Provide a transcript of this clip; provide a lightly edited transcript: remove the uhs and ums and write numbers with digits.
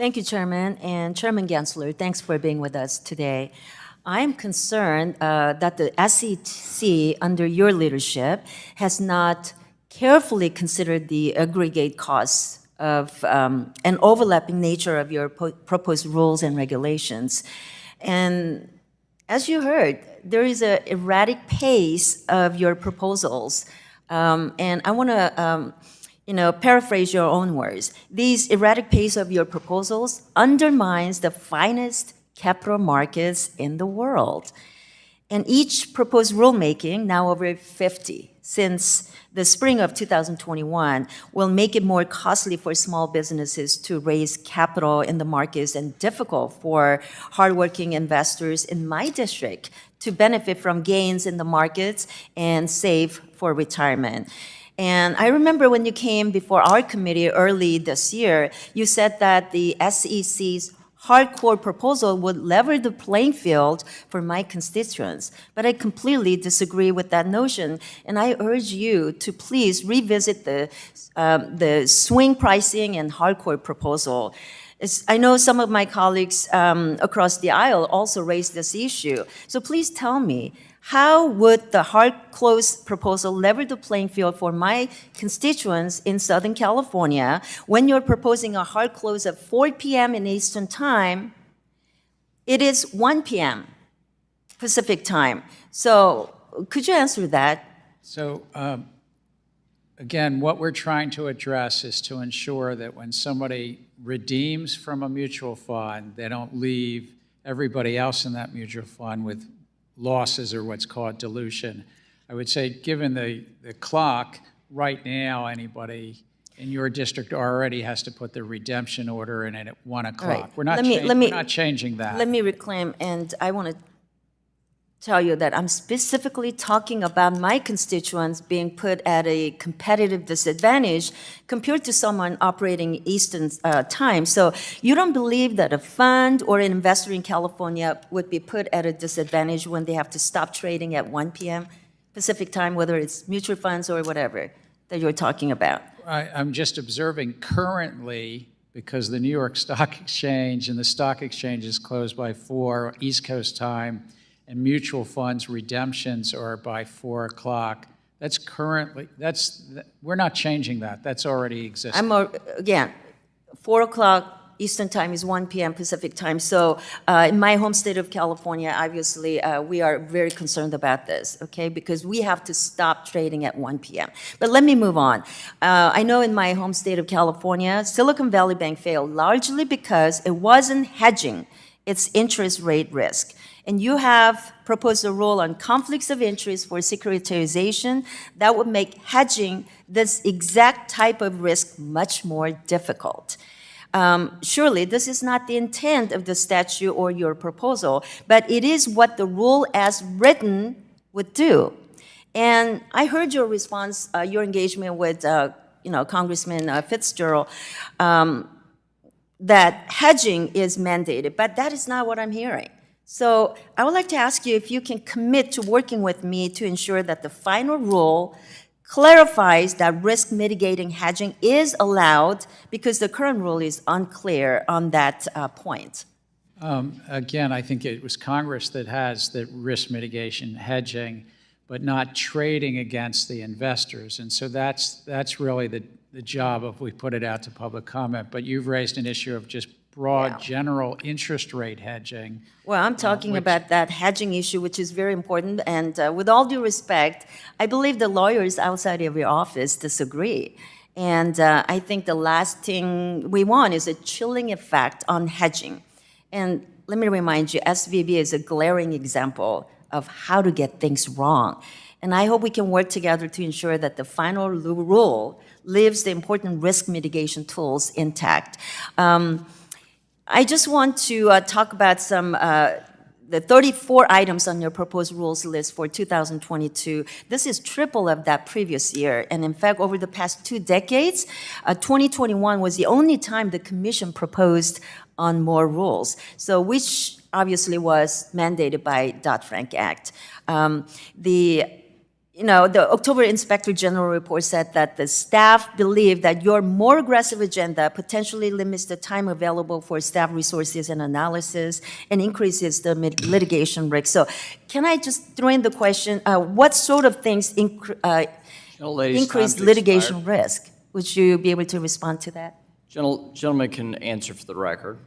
Thank you, Chairman. And Chairman Gensler, thanks for being with us today. I am concerned that the SEC, under your leadership, has not carefully considered the aggregate costs of and overlapping nature of your proposed rules and regulations. And as you heard, there is an erratic pace of your proposals. And I want to paraphrase your own words. These erratic pace of your proposals undermines the finest capital markets in the world. And each proposed rulemaking, now over 50 since the spring of 2021, will make it more costly for small businesses to raise capital in the markets and difficult for hardworking investors in my district to benefit from gains in the markets and save for retirement. And I remember when you came before our committee early this year, you said that the SEC's hardcore proposal would level the playing field for my constituents. But I completely disagree with that notion, and I urge you to please revisit the swing pricing and hardcore proposal. I know some of my colleagues across the aisle also raised this issue. So please tell me, how would the hard close proposal level the playing field for my constituents in Southern California when you're proposing a hard close at 4 p.m. in Eastern Time? It is 1 p.m. Pacific Time. So could you answer that? So again, what we're trying to address is to ensure that when somebody redeems from a mutual fund, they don't leave everybody else in that mutual fund with losses or what's called dilution. I would say, given the clock, right now, anybody in your district already has to put the redemption order in at 1 o'clock. Right. We're not changing that. Let me reclaim, and I want to tell you that I'm specifically talking about my constituents being put at a competitive disadvantage compared to someone operating Eastern time. So you don't believe that a fund or an investor in California would be put at a disadvantage when they have to stop trading at 1 p.m. Pacific time, whether it's mutual funds or whatever that you're talking about? I'm just observing currently, because the New York Stock Exchange and the stock exchange is closed by 4 East Coast time, and mutual funds redemptions are by 4 o'clock. We're not changing that. That's already existing. Again, 4 o'clock Eastern time is 1 p.m. Pacific time. So in my home state of California, obviously, we are very concerned about this, okay? Because we have to stop trading at 1 p.m. But let me move on. I know in my home state of California, Silicon Valley Bank failed largely because it wasn't hedging its interest rate risk. And you have proposed a rule on conflicts of interest for securitization that would make hedging this exact type of risk much more difficult. Surely this is not the intent of the statute or your proposal, but it is what the rule as written would do. And I heard your response, your engagement with Congressman Fitzgerald, that hedging is mandated, but that is not what I'm hearing. So I would like to ask you if you can commit to working with me to ensure that the final rule clarifies that risk mitigating hedging is allowed, because the current rule is unclear on that point. Again, I think it was Congress that has the risk mitigation hedging, but not trading against the investors. And so that's really the job of, we put it out to public comment. But you've raised an issue of just broad, general interest rate hedging. Well, I'm talking about that hedging issue, which is very important. And with all due respect, I believe the lawyers outside of your office disagree. And I think the last thing we want is a chilling effect on hedging. And let me remind you, SVB is a glaring example of how to get things wrong. And I hope we can work together to ensure that the final rule leaves the important risk mitigation tools intact. I just want to talk about the 34 items on your proposed rules list for 2022. This is triple of that previous year. And in fact, over the past 2 decades, 2021 was the only time the Commission proposed on more rules, so which obviously was mandated by Dodd-Frank Act. you know, the October Inspector General report said that the staff believe that your more aggressive agenda potentially limits the time available for staff resources and analysis and increases the litigation risk. So can I just throw in the question, what sort of things Gentlelady's increase time's litigation expired. risk? Would you be able to respond to that? Gentleman can answer for the record.